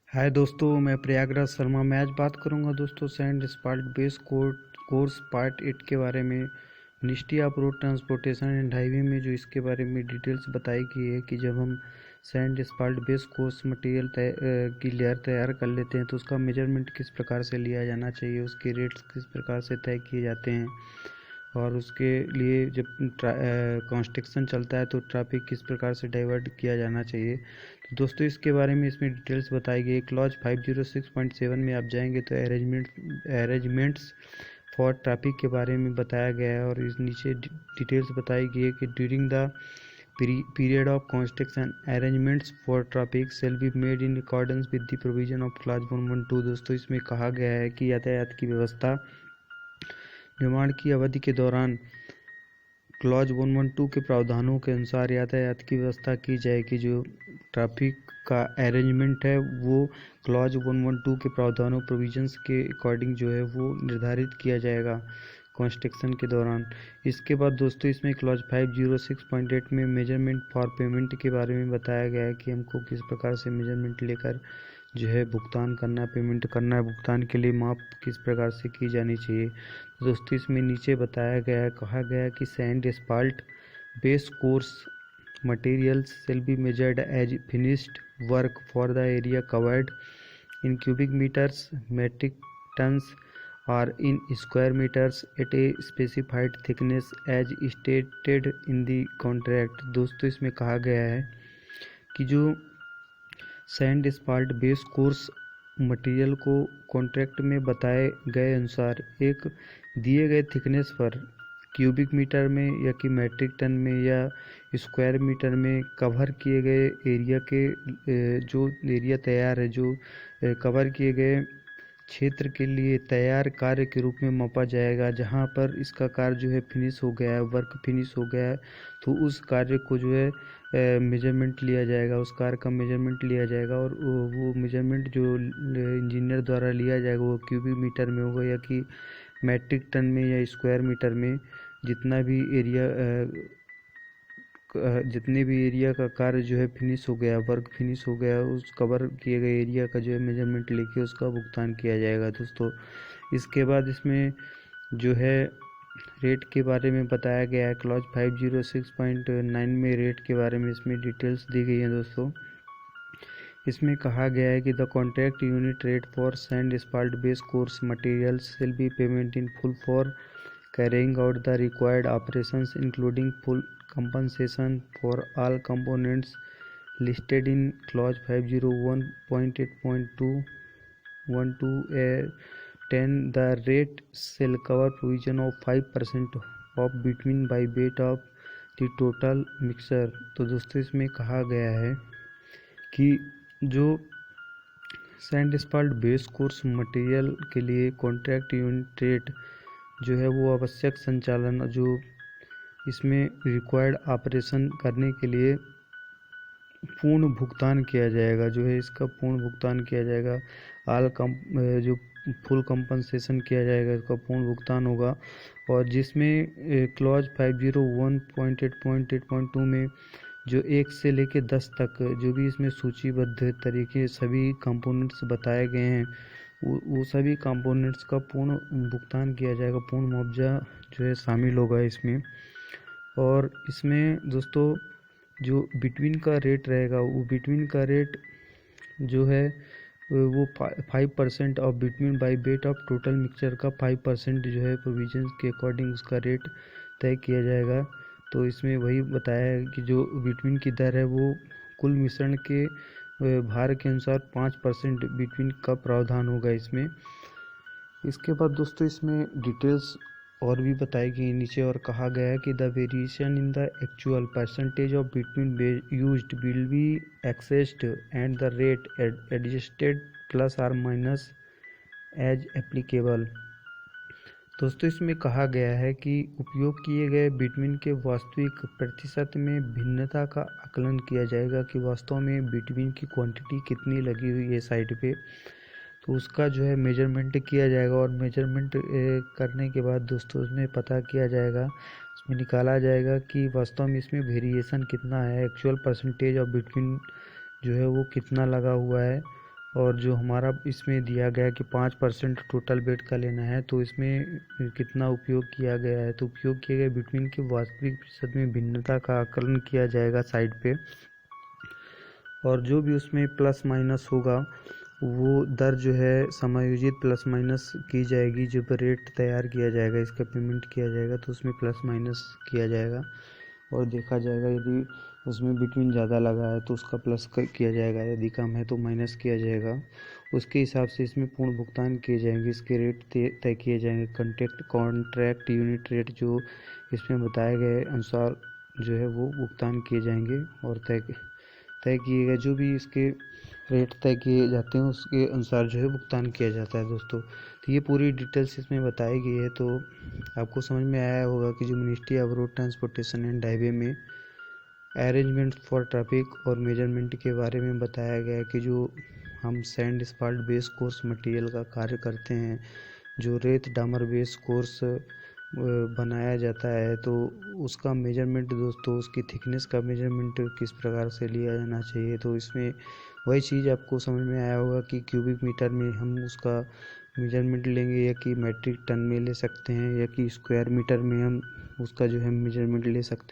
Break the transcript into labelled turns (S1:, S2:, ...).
S1: हाय दोस्तों, मैं प्रयागराज शर्मा। मैं आज बात करूंगा दोस्तों sand asphalt base course part 8 के बारे में। Ministry of road transportation and highway में जो इसके बारे में डिटेल्स बताई गई है कि जब हम sand asphalt base course material की लेयर तैयार कर लेते हैं तो उसका मेजरमेंट किस प्रकार से लिया जाना चाहिए, उसके रेट्स किस प्रकार से तय किए जाते हैं और उसके लिए जब कंस्ट्रक्शन चलता है तो ट्रैफिक किस प्रकार से डाइवर्ट किया जाना चाहिए। तो दोस्तों इसके बारे में इसमें डिटेल्स बताई गई। क्लॉज 506.7 में आप जाएंगे तो अरेंजमेंट्स फॉर ट्रैफिक के बारे में बताया गया है और इस नीचे डिटेल्स बताई गई है कि during the period of construction arrangements for traffic shall be made in accordance with the provision of clause 112। दोस्तों इसमें कहा गया है कि यातायात की व्यवस्था निर्माण की अवधि के दौरान क्लॉज 112 के प्रावधानों के अनुसार यातायात की व्यवस्था की जाएगी। जो ट्रैफिक का अरेंजमेंट है वो क्लॉज 112 के प्रावधानों प्रोविजंस के अकॉर्डिंग जो है वो निर्धारित किया जाएगा कंस्ट्रक्शन के दौरान। इसके बाद दोस्तों इसमें क्लॉज 506.8 में मेजरमेंट फॉर पेमेंट के बारे में बताया गया है कि हमको किस प्रकार से मेजरमेंट लेकर जो है भुगतान करना, पेमेंट करना है। भुगतान के लिए माप किस प्रकार से की जानी चाहिए। दोस्तों इसमें नीचे बताया गया है, कहा गया है कि sand asphalt base course materials shall be measured as finished work for the area covered in cubic meters, metric tons or in square meters at a specified thickness as stated in the contract। दोस्तों इसमें कहा गया है कि जो sand asphalt base course material को contract में बताए गए अनुसार एक दिए गए थिकनेस पर क्यूबिक मीटर में या कि मैट्रिक टन में या स्क्वायर मीटर में कवर किए गए एरिया के जो एरिया तैयार है, जो कवर किए गए क्षेत्र के लिए तैयार कार्य के रूप में मापा जाएगा। जहां पर इसका कार्य जो है फिनिश हो गया है, वर्क फिनिश हो गया है, तो उस कार्य को जो है मेजरमेंट लिया जाएगा, उस कार्य का मेजरमेंट लिया जाएगा और वो मेजरमेंट जो इंजीनियर द्वारा लिया जाएगा वो क्यूबिक मीटर में होगा या कि मैट्रिक टन में या स्क्वायर मीटर में। जितना भी एरिया जितने भी एरिया का कार्य जो है फिनिश हो गया, वर्क फिनिश हो गया, उस कवर किए गए एरिया का जो है मेजरमेंट लेके उसका भुगतान किया जाएगा दोस्तों। इसके बाद इसमें जो है रेट के बारे में बताया गया है। क्लॉज 506.9 में रेट के बारे में इसमें डिटेल्स दी गई हैं दोस्तों। इसमें कहा गया है कि the contract unit rate for sand asphalt base course materials will be payment in full for carrying out the required operations including full compensation for all components listed in clause 501.8.2 10 the rate shall cover provision of 5% of between by weight of the total mixture। तो दोस्तों इसमें कहा गया है कि जो sand asphalt base course material के लिए कॉन्ट्रैक्ट यूनिट रेट जो है वो आवश्यक संचालन जो इसमें रिक्वायर्ड ऑपरेशन करने के लिए पूर्ण भुगतान किया जाएगा, जो है इसका पूर्ण भुगतान किया जाएगा। जो फुल कंपनसेशन किया जाएगा, इसका पूर्ण भुगतान होगा। और जिसमें क्लॉज 501.8.8.2 में जो 1 से लेके 10 तक जो भी इसमें सूचीबद्ध तरीके सभी कंपोनेंट्स बताए गए हैं वो सभी कंपोनेंट्स का पूर्ण भुगतान किया जाएगा, पूर्ण मुआवजा जो है शामिल होगा इसमें। और इसमें दोस्तों जो बिटवीन का रेट रहेगा वो बिटवीन का रेट जो है वो 5% of between by weight of total mixture का 5% जो है प्रोविजंस के अकॉर्डिंग उसका रेट तय किया जाएगा। तो इसमें वही बताया है कि जो बिटवीन की दर है वो कुल मिश्रण के भार के अनुसार 5% बिटवीन का प्रावधान होगा इसमें। इसके बाद दोस्तों इसमें डिटेल्स और भी बताई गई नीचे और कहा गया है कि the variation in the actual percentage of between used will be assessed and the rate adjusted plus or minus as applicable. दोस्तों इसमें कहा गया है कि उपयोग किए गए बिटवीन के वास्तविक प्रतिशत में भिन्नता का आकलन किया जाएगा कि वास्तव में बिटवीन की क्वांटिटी कितनी लगी हुई है साइड पे, तो उसका जो है मेजरमेंट किया जाएगा। और मेजरमेंट करने के बाद दोस्तों उसमें पता किया जाएगा, उसमें निकाला जाएगा कि वास्तव में इसमें वेरिएशन कितना है, एक्चुअल परसेंटेज ऑफ बिटवीन जो है वो कितना लगा हुआ है और जो हमारा इसमें दिया गया है कि 5% टोटल बेड का लेना है, तो इसमें कितना उपयोग किया गया है, तो उपयोग किए गए बिटवीन के वास्तविक प्रतिशत में भिन्नता का आकलन किया जाएगा साइड पे, और जो भी उसमें प्लस माइनस होगा वो दर जो है समायोजित प्लस माइनस की जाएगी। जब रेट तैयार किया जाएगा, इसका पेमेंट किया जाएगा, तो उसमें प्लस माइनस किया जाएगा और देखा जाएगा यदि उसमें बिटवीन ज़्यादा लगा है तो उसका प्लस किया जाएगा, यदि कम है तो माइनस किया जाएगा। उसके हिसाब से इसमें पूर्ण भुगतान किए जाएंगे, इसके रेट तय किए जाएंगे। कॉन्ट्रैक्ट यूनिट रेट जो इसमें बताए गए अनुसार जो है वो भुगतान किए जाएंगे और तय किए गए जो भी इसके रेट तय किए जाते हैं उसके अनुसार जो है भुगतान किया जाता है दोस्तों। तो ये पूरी डिटेल्स इसमें बताई गई है। तो आपको समझ में आया होगा कि जो ministry of road transportation and highway में अरेंजमेंट फॉर ट्रैफिक और मेजरमेंट के बारे में बताया गया है कि जो हम sand asphalt base course material का कार्य करते हैं, जो रेत डामर बेस कोर्स बनाया जाता है, तो उसका मेजरमेंट दोस्तों, उसकी थिकनेस का मेजरमेंट किस प्रकार से लिया जाना चाहिए। तो इसमें वही चीज़ आपको समझ में आया होगा कि क्यूबिक मीटर में हम उसका मेजरमेंट लेंगे या कि मैट्रिक टन में ले सकते हैं या कि स्क्वायर मीटर में हम उसका जो है मेजरमेंट ले सकते हैं।